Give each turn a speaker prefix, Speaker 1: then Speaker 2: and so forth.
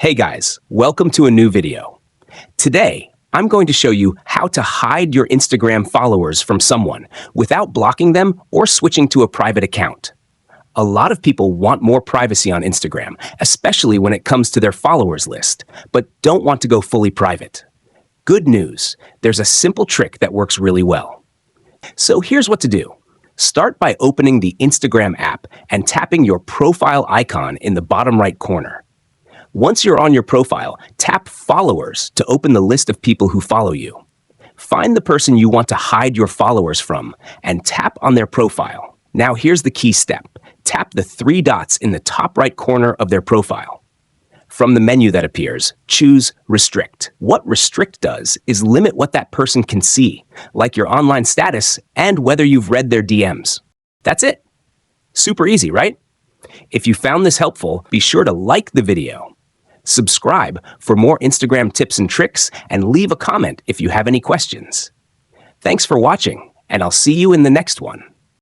Speaker 1: Hey guys, welcome to a new video. Today, I'm going to show you how to hide your Instagram followers from someone without blocking them or switching to a private account. A lot of people want more privacy on Instagram, especially when it comes to their followers list, but don't want to go fully private. Good news, there's a simple trick that works really well. So here's what to do. Start by opening the Instagram app and tapping your profile icon in the bottom right corner. Once you're on your profile, tap Followers to open the list of people who follow you. Find the person you want to hide your followers from and tap on their profile. Now here's the key step. Tap the three dots in the top right corner of their profile. From the menu that appears, choose Restrict. What Restrict does is limit what that person can see, like your online status and whether you've read their DMs. That's it. Super easy, right? If you found this helpful, be sure to like the video. Subscribe for more Instagram tips and tricks, and leave a comment if you have any questions. Thanks for watching, and I'll see you in the next one.